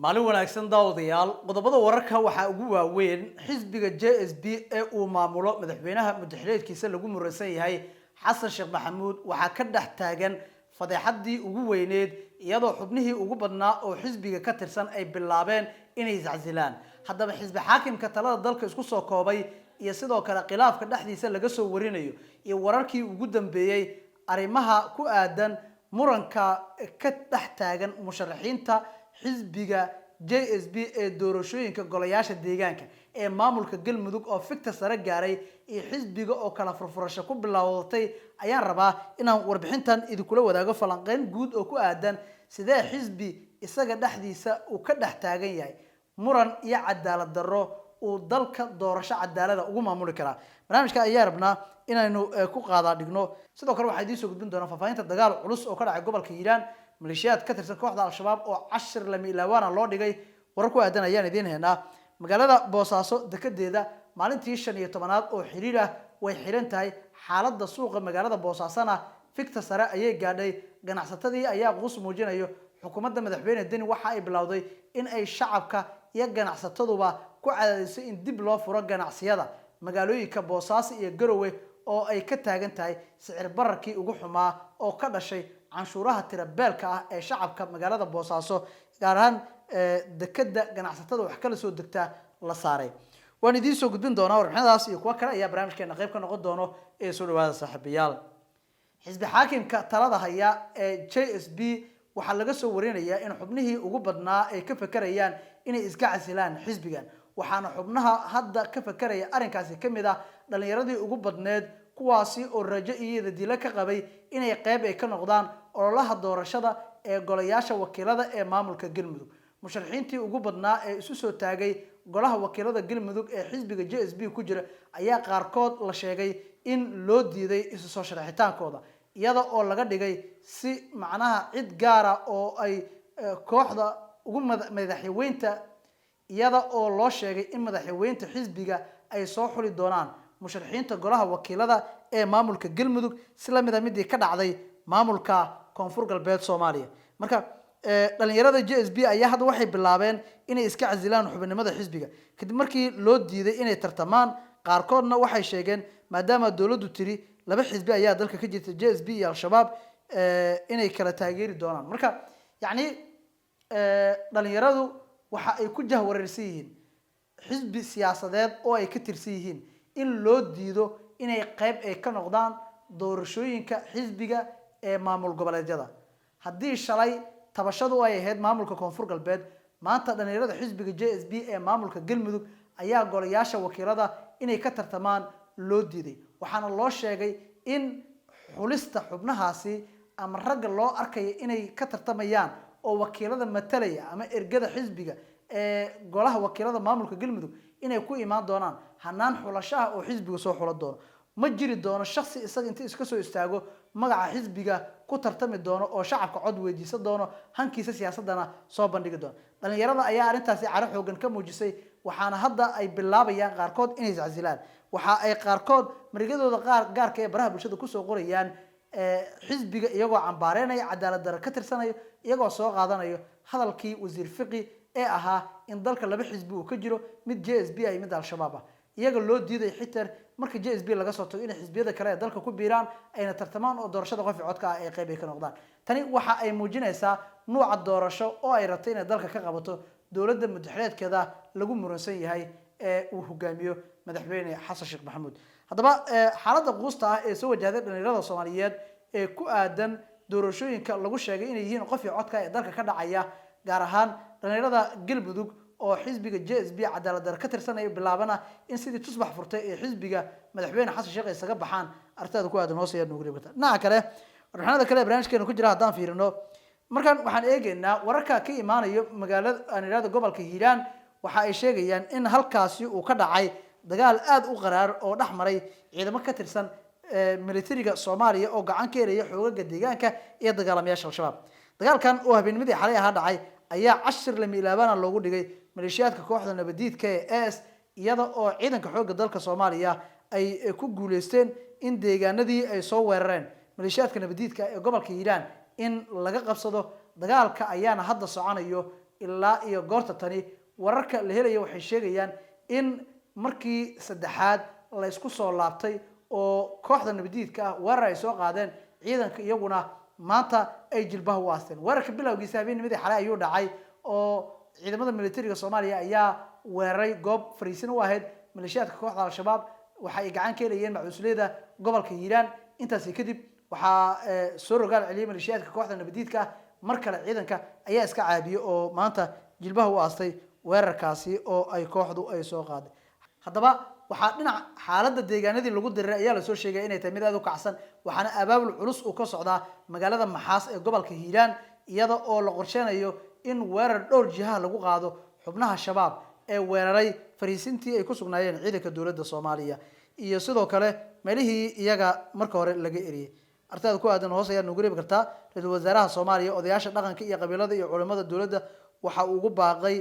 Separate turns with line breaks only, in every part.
maalin wanaagsan daawadayaal qodobada wararka waxa ugu waaweyn xisbiga JSB ee uu maamulo madaxweynaha mudxeleedkiisa lagu muransan yahay xasan sheekh maxamuud waxa ka dhex taagan fadeexadii ugu weyneed iyadoo xubnihii ugu badnaa oo xisbiga ka tirsan ay bilaabeen inay iscasilaan haddaba xisbi xaakimka talada dalka isku soo koobay iyo sidoo kale khilaafka dhexdiisa laga soo warinayo iyo wararkii ugu dambeeyay arrimaha ku aadan muranka ka dhex taagan musharaxiinta xisbiga JSB ee doorashooyinka golayaasha deegaanka ee maamulka galmudug oo fikta sare gaaray iyo xisbiga oo kala furfurasho ku bilowday ayaan rabaa inaan warbixintan idinkula wadaago falanqeyn guud oo ku aadan sidee xisbi isaga dhexdiisa uu ka dhex taagan yahay muran iyo cadaalad darro uu dalka doorasho cadaalada ugu maamuli karaa barnaamijka ayaa rabnaa inaynu ku qaada dhigno sidoo kale waxaa idiin soo gudbin doonaa faafahinta dagaal culus oo ka dhacay gobolka Hiiraan maleeshiyaad ka tirsan kooxda al-shabaab oo 10 lami ilaawana loo dhigay warar ku aadan ayaan idiin heynaa magaalada Boosaaso dekedeeda maalintii 15aad oo xiriir ah way xiran tahay xaaladda suuqa magaalada Boosaasana fikta sare ayay gaadhay ganacsatadii ayaa qoys muujinayo xukuumadda madaxweyne Deni waxa ay bilowday in ay shacabka iyo ganacsataduba ku cadaadisay in dib loo furo ganacsiyada magaalooyinka Boosaaso iyo Garowe oo ay ka taagan tahay sicir bararkii ugu xumaa oo ka dhashay canshuuraha tirabeelka ah ee shacabka magaalada Boosaaso gaar ahaan dekada ganacsatada wax kala soo degta la saaray waan idiin soo gudbin doonaa warbixinadaas iyo kuwa kale ayaa barnaamijkeena qayb ka noqon doono ee soo dhawaada saaxiibayaal xisbi xaakimka talada haya ee JSB waxa laga soo warinayaa in xubnihii ugu badnaa ay ka fakarayaan inay iska casilaan xisbigan waxaana xubnaha hadda ka fakaraya arrinkaasi kamid ah dhalinyaradii ugu badneed kuwaasi oo rajo iyo dilo ka qabay inay qayb ay ka noqdaan ololaha doorashada ee golayaasha wakiilada ee maamulka galmudug musharaxiintii ugu badnaa ee isu soo taagay golaha wakiilada galmudug ee xisbiga JSB ku jira ayaa qaarkood la sheegay in loo diiday isu soo sharaxitaankooda iyada oo laga dhigay si macnaha cid gaar ah oo ay kooxda ugu madaxweynta iyada oo loo sheegay in madaxweynta xisbiga ay soo xuli doonaan musharaxiinta golaha wakiilada ee maamulka galmudug si la mid ah midii ka dhacday maamulka koonfur galbeed Soomaaliya marka dhalinyarada JSB ayaa hadda waxay bilaabeen inay iska casilaan xubinimada xisbiga kadib markii loo diiday inay tartamaan qaarkoodna waxay sheegeen maadaama dawladdu tiri laba xisbi ayaa dalka ka jirta JSB iyo al-shabaab inay kala taageeri doonaan marka yacni dhalinyaradu waxa ay ku jahwareersan yihiin xisbi siyaasadeed oo ay ka tirsan yihiin in loo diido inay qayb ay ka noqdaan doorashooyinka xisbiga ee maamul goboleedyada haddii shalay tabashadu ay ahayd maamulka koonfur galbeed maanta dhalinyarada xisbiga JSB ee maamulka galmudug ayaa golayaasha wakiilada inay ka tartamaan loo diiday waxaana loo sheegay in xulista xubnahaasi ama ragga loo arkayo inay ka tartamayaan oo wakiilada matalaya ama ergada xisbiga ee golaha wakiilada maamulka galmudug inay ku imaan doonaan hanaan xulashaha oo xisbiga soo xulan doono ma jiri doono shakhsi isaga inta iska soo istaago magaca xisbiga ku tartami doono oo shacabka cod weydiisan doono hankiisa siyaasadana soo bandhigi doono dhalinyarada ayaa arrintaasi caro xoogan ka muujisay waxaana hadda ay bilaabayaan qaarkood inay iscasilaan waxa ay qaarkood marigadooda gaarka ee baraha bulshada ku soo qorayaan xisbiga iyagoo cambaareynaya cadaalad darro ka tirsanayo iyagoo soo qaadanayo hadalkii wasiir fiqi ee ahaa in dalka laba xisbi uu ka jiro mid JSB ay mid al-shabaab ah iyaga loo diiday xitaa marka JSB laga soo tago in xisbiyada kale ee dalka ku biiraan ayna tartamaan oo doorashada qof codka ah ay qayb ay ka noqdaan tani waxa ay muujinaysaa nooca doorasho oo ay rabtay in dalka ka qabato dawladda mudxeleedkeeda lagu muransan yahay ee uu hogaamiyo madaxweyne xasan sheekh maxamuud haddaba xaaladda quusta ah ee soo wajahday dhalinyarada Soomaaliyeed ee ku aadan doorashooyinka lagu sheegay inay yihiin qof codka ee dalka ka dhacaya gaar ahaan dhalinyarada galmudug oo xisbiga JSB cadaalad darro ka tirsanaya bilaabana in sidii tusbax furtay ee xisbiga madaxweyne xasan sheekh isaga baxaan artada ku aadan hooseeya nugu reebta dhinaca kale warbixinada kale barnaamijkeena ku jira haddaan fiirino markan waxaan eegaynaa wararka ka imaanayo magaalada aanirada gobolka Hiiraan waxa ay sheegayaan in halkaasi uu ka dhacay dagaal aad u qaraar oo dhaxmaray ciidamo ka tirsan militariga Soomaaliya oo gacan ka helaya xoogagga deegaanka iyo dagaalamayaasha al-shabaab dagaalkan oo habeenimidii xalay ahaa dhacay ayaa 10 lami ilaabana loogu dhigay maleeshiyaadka kooxda nabadiidka ee AS iyada oo ciidanka xoogga dalka Soomaaliya ay ku guuleysteen in deegaanadii ay soo weerareen maleeshiyaadka nabadiidka ee gobolka Hiiraan in laga qabsado dagaalka ayaana hadda soconayo ilaa iyo goorta tani wararka la helayo waxay sheegayaan in markii saddexaad la isku soo laabtay oo kooxda nabadiidka ah weerar ay soo qaadeen ciidanka iyaguna maanta ay jilbaha u aasteen weerarka bilowgiisa habeennimadii xalay ayuu dhacay oo ciidamada militariga Soomaaliya ayaa weeraray goob fariisin u ahayd maleeshiyaadka kooxda al-shabaab waxa ay gacan ka helayeen macuusleyda gobolka Hiiraan intaas kadib waxa soo rogaal celiyay maleeshiyaadka kooxda nabadiidka mar kale ciidanka ayaa iska caabiyay oo maanta jilbaha u aastay weerarkaasi oo ay kooxdu ay soo qaaday haddaba waxaa dhinac xaaladda deegaanadii lagu diray ayaa la soo sheegay inay tahay mid aad u kacsan waxaana abaabul culus uu ka socdaa magaalada Maxaas ee gobolka Hiiraan iyada oo la qorsheynayo in weerar dhowr jiha lagu qaado xubnaha shabaab ee weeraray fariisintii ay ku sugnaayeen ciidanka dawladda Soomaaliya iyo sidoo kale meelihii iyaga marka hore laga eriyay artayda ku aadan hoos ayaa nagu reebi kartaa ra'iisul wasaaraha Soomaaliya odayaasha dhaqanka iyo qabiilada iyo culimada dawladda waxa uu ugu baaqay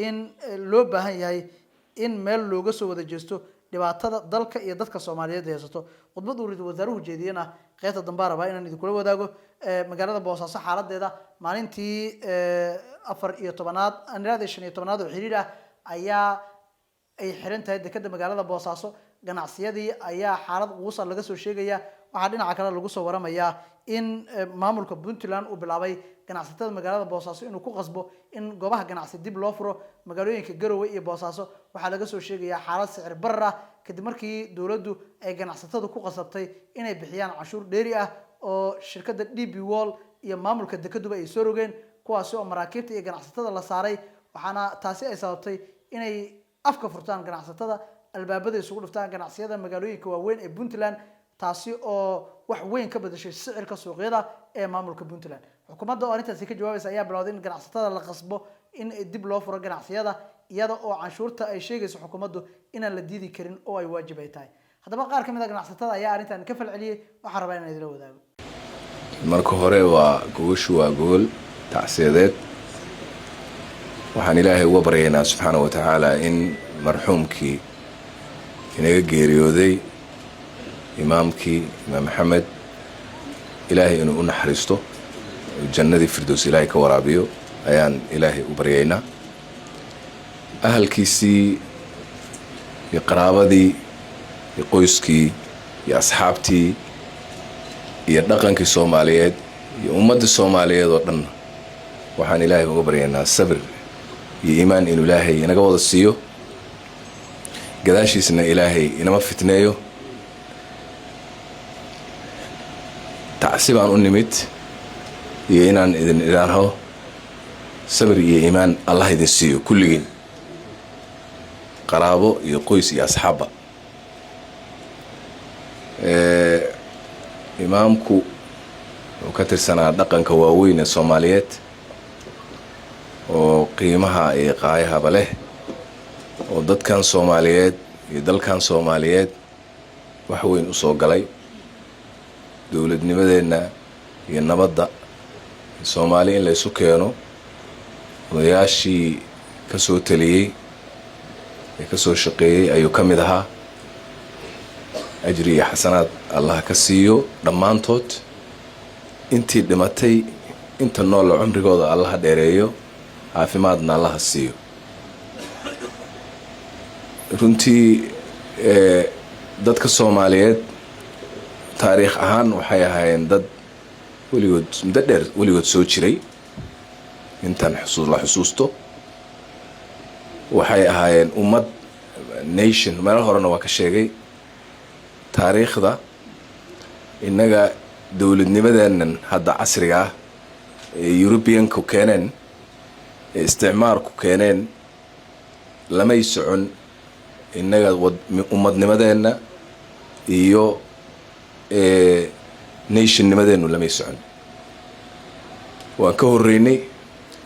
in loo baahan yahay in meel looga soo wada jeesto dhibaatada dalka iyo dadka Soomaaliyeed haysto khudbad uu ra'iisul wasaaruhu jeediyana qaybta dambaaraba inaan idin kula wadaago magaalada Boosaaso xaaladeeda maalintii 14aad aniraad 15aad oo xiriir ah ayaa ay xiran tahay dekedda magaalada Boosaaso ganacsiyadii ayaa xaalad quus laga soo sheegaya waxa dhinaca kale lagu soo waramayaa in maamulka Puntland uu bilaabay ganacsatada magaalada Boosaaso inuu ku qasbo in goobaha ganacsi dib loo furo magaalooyinka Garowe iyo Boosaaso waxa laga soo sheegayaa xaalad sicir barar ah kadib markii dawladdu ay ganacsatada ku qasabtay inay bixiyaan cashuur dheeri ah oo shirkadda DP World iyo maamulka dekeduba ay soo rogeen kuwaas oo maraakiibta iyo ganacsatada la saaray waxaana taasi ay sababtay inay afka furtaan ganacsatada albaabada isugu dhuftaan ganacsiyada magaalooyinka waaweyn ee Puntland taasi oo wax weyn ka bedeshay sicirka suuqyada ee maamulka Puntland xukuumadda oo arintaasi ka jawaabaysa ayaa bilowday in ganacsatada la qasbo in dib loo furo ganacsiyada iyada oo canshuurta ay sheegayso xukuumaddu inaan la diidi karin oo ay waajib ay tahay haddaba qaar ka mid ah ganacsatada ayaa arintan ka falceliyay waxa rabaa inaan idin wadaago
marka hore waa gogol tacsiyadeed waxaan ilaahay uga baryaynaa subxaanahu wa tacaala in marxuumkii inaga geeriyooday imaamkii imaam maxamed ilaahay inuu u naxariisto jannadii firdows ilaahay ka waraabiyo ayaan ilaahay u baryaynaa ahalkiisii iyo qaraabadii iyo qoyskii iyo asxaabtii iyo dhaqankii Soomaaliyeed iyo ummadda Soomaaliyeed oo dhan waxaan ilaahay uga baryaynaa sabir iyo iimaan inuu ilaahay inaga wada siiyo gadaashiisna ilaahay inama fitneeyo tacsiib aan u nimid iyo inaan idin idhaanho sabir iyo iimaan Allah idin siiyo kulligiin qaraabo iyo qoys iyo asxaabba imaamku wuxuu ka tirsanaa dhaqanka waaweyn ee Soomaaliyeed oo qiimaha iyo qaayahaba leh oo dadkan Soomaaliyeed iyo dalkan Soomaaliyeed wax weyn u soo galay dawladnimadeena iyo nabadda Soomaali in la isu keeno odayaashii ka soo taliyay ee ka soo shaqeeyay ayuu ka mid ahaa ajri iyo xasanaad Allah ka siiyo dhammaantood intii dhimatay inta nool cumrigooda Allah dheereeyo caafimaadna Allah siiyo runtii dadka Soomaaliyeed taariikh ahaan waxay ahaayeen dad weligood soo jiray intan xusuusto waxay ahaayeen ummad nation meel horena waa ka sheegay taariikhda innaga dawladnimadeennan hadda casriga ah ee European-ku keeneen ee isticmaarku keeneen lamay socon innaga ummadnimadeenna iyo nation-nimadeennu lamay socon waan ka horreynay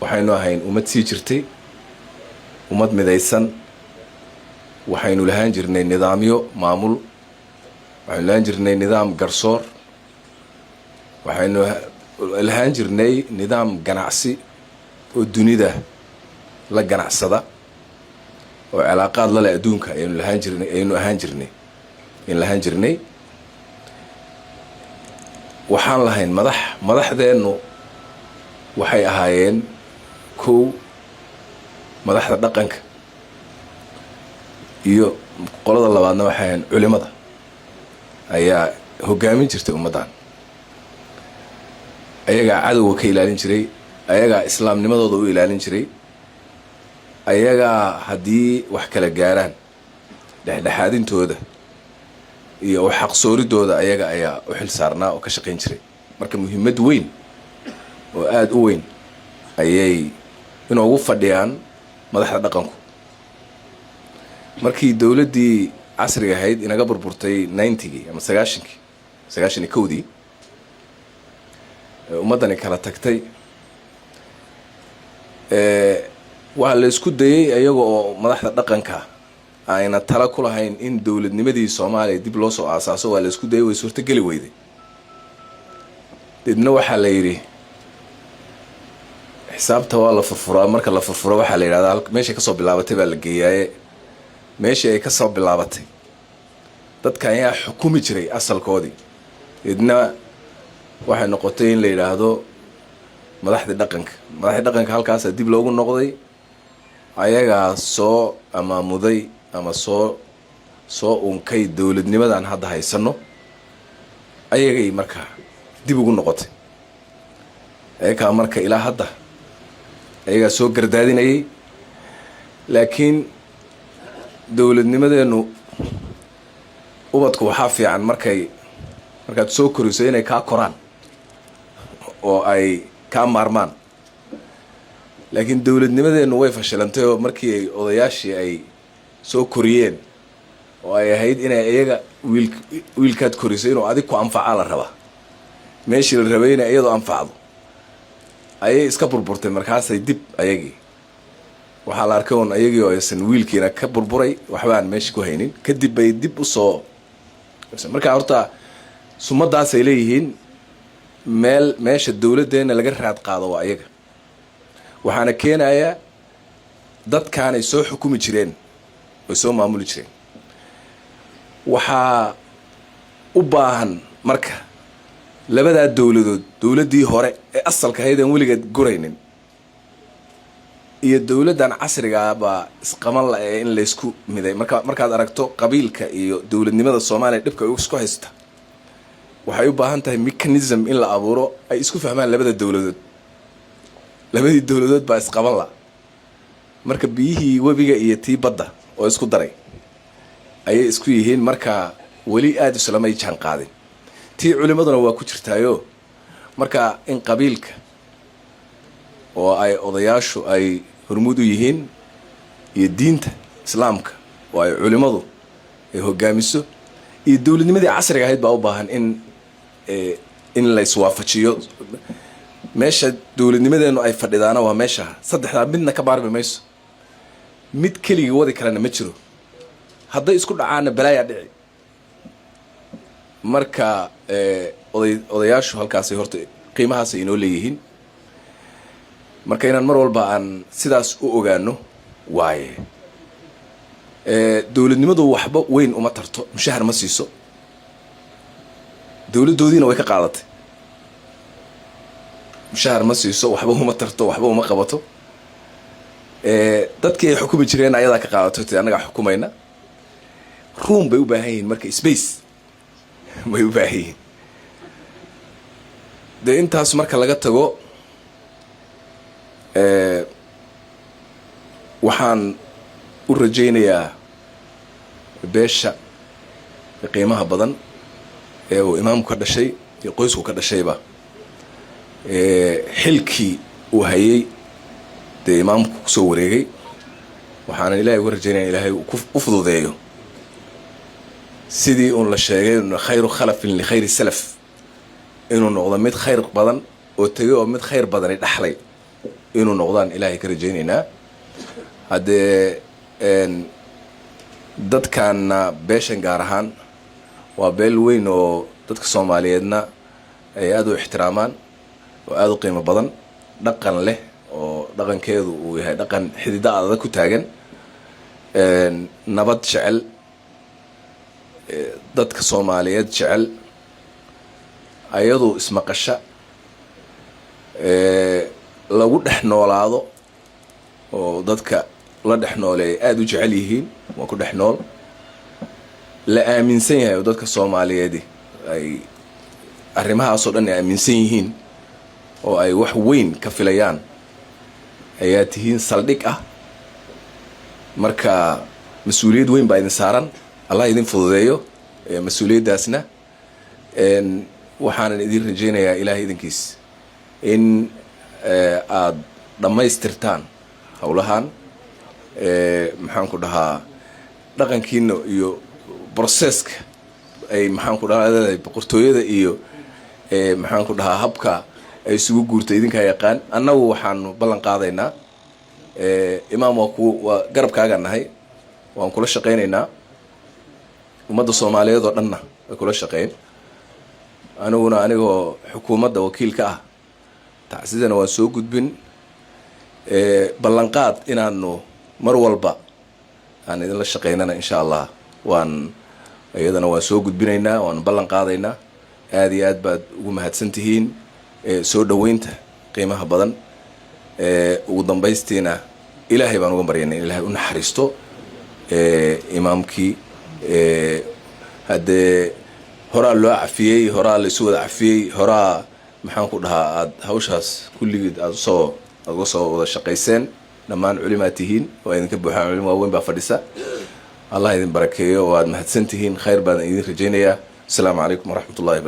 waxaynu ahayn ummad sii jirtay ummad midaysan waxaynu lahaan jirnay nidaamyo maamul waxaynu lahaan jirnay nidaam garsoor waxaynu lahaan jirnay nidaam ganacsi oo dunida la ganacsada oo cilaaqaad la leh adduunka aynu ahaan jirnay waxaan lahayn madaxdeennu waxay ahaayeen kow madaxda dhaqanka iyo qolada labaadna waxaan culimada ayaa hogaamin jirtay ummadan ayaga cadowga ka ilaalin jiray ayaga islaamnimadooda u ilaalin jiray ayaga hadii wax kala gaaraan dhexdhexaadintooda iyo xaq sooridooda ayaga ayaa u xil saarnaa oo ka shaqeyn jiray marka muhiimad weyn oo aad u weyn ayay inoogu fadhiyaan madaxda dhaqanku markii dawladdii casriga ahayd inaga burburtay 90gii ama 91kii ummadani kala tagtay waa la isku dayay ayaga oo madaxda dhaqanka ayna tala ku lahayn in dawladnimadii Soomaaliya dib loo soo aasaaso waa la isku dayay way suurtageli weyday dibna waxaa la yiri xisaabta waa la furfuraa marka la furfuro waxaa la yiraahdaa meesha ka soo bilaabatay baa la geeyay meesha ay ka soo bilaabatay dadka ayaa xukumi jiray asalkoodii idna waxay noqotay in la yiraahdo madaxda dhaqanka halkaas dib loogu noqday ayaga soo amaamuday ama soo unkay dawladnimadan hadda haysano ayagay marka dib ugu noqotay ayaga marka ilaa hadda ayaga soo gardaadinayay laakiin dawladnimadeenu ubadku waxa fiican markaad soo koriso inay ka koraan oo ay ka maarmaan laakiin dawladnimadeenu way fashilantay oo markii ay odayaashii ay soo koriyeen oo ay ahayd inay ayaga wiilkaad korisay inuu adig ku anfaca la raba meeshii la rabay inay iyadoo anfacdo ayay iska burburtay markaasay dib ayagii waxaa la arkay oo ayagii oo aysan wiilkiina ka burburay waxbaan meeshii ku haynin kadib bay dib u soo marka horta sumadaas ay leeyihiin meesha dawladeena laga raad qaado waa ayaga waxaana keenaya dadkaan ay soo xukumi jireen oo soo maamuli jireen waxaa u baahan marka labada dawladii hore ee asalka ahayd aan weligeed guraynin iyo dawladan casriga ah isqaban la in la isku miday markaad aragto qabiilka iyo dawladnimada Soomaaliya dhibka ay isku haysta waxay u baahan tahay mechanism in la abuuro ay isku fahmaan labadii dawladood baa isqaban la marka biyihii wabiga iyo tii badda oo isku daray ayay isku yihiin marka wali aad islamay jaan qaadin tii culimaduna waa ku jirtaayo marka in qabiilka oo ay odayaashu ay hormuud u yihiin iyo diinta islaamka oo ay culimadu ay hogaamiso iyo dawladnimadii casriga ahayd baa u baahan in la iswaafajiyo meesha dawladnimadeenu ay fadhidaana waa meesha saddexda midna ka baarbi mayso mid kaliya wadi karana ma jiro hadday isku dhacaana balaaya dhici marka odayaashu halkaas ay horta qiimahaas ay inoo leeyihiin marka inaan mar walba aan sidaas u ogaano waaye dawladnimadu waxba weyn uma tarto mushahar ma siiso dawladoodiina way ka qaadatay mushahar ma siiso waxba uma tarto waxba uma qabato dadkii ay xukumi jireen ayadaa ka qaadato anaga xukumayna room bay u baahan yihiin marka space bay u baahan yihiin de intaas marka laga tago waxaan u rajaynayaa beesha qiimaha badan ee uu imaamku ka dhashay iyo qoysku ka dhashayba xilkii uu hayay dee imaamku kusoo wareegay waxaana ilaahay uga rajaynaya ilaahay u fududeeyo sidii uun la sheegay khayru khalafin likhayri salaf inuu noqdo mid khayr badan oo tegay oo mid khayr badani dhaxlay inuu noqdaan ilaahay ka rajaynaynaa haddee dadkaanna beeshan gaar ahaan waa beel weyn oo dadka Soomaaliyeedna ay aad u ixtiraamaan oo aad u qiimo badan dhaqan leh oo dhaqankeedu uu yahay dhaqan xidida adag ku taagan nabad jecel dadka Soomaaliyeed jecel ayadu ismaqasha lagu dhex noolaado oo dadka la dhex nool ay aad u jecel yihiin waa ku dhex nool la aaminsan yahay oo dadka Soomaaliyeed ay arrimahaasoo dhan ay aaminsan yihiin oo ay wax weyn ka filayaan ayaa tihiin saldhig ah marka mas'uuliyad weyn baa idin saaran Allah idin fududeeyo mas'uuliyadaasna waxaan idin rajaynayaa Ilaahay idinkiis in aad dhamaystirtaan hawlahan maxaan ku dhahaa dhaqankiina iyo processka ay maxaan ku dhahaa boqortooyada iyo maxaan ku dhahaa habka ay isugu guurtay idinka yaqaan annagu waxaan ballan qaadaynaa imaam waa garabkaaga nahay waan kula shaqeynaynaa ummadda Soomaaliyeed oo dhanna way kula shaqeyn anigoo xukuumadda wakiilka ah tacsidana waan soo gudbin ballan qaad inaanu mar walba aan idin la shaqeynana insha Allah iyadana waan soo gudbinaynaa waan ballan qaadaynaa aad iyo aad baad ugu mahadsantihiin soo dhaweynta qiimaha badan ugu dambaystiina Ilaahay baan uga baryaynaa in Ilaahay u naxariisto imaamkii hadee horaa loo cafiyay horaa la isu wada cafiyay horaa maxaan ku dhahaa aad hawshaas kulligeed aad uga soo wada shaqayseen dhammaan culimaad tihiin oo idinka buuxaan culimo weyn baa fadhisa Allah idin barakeeyo oo aad mahadsantihiin khayr baan idin rajaynayaa assalaamu calaykum waraxmatullaahi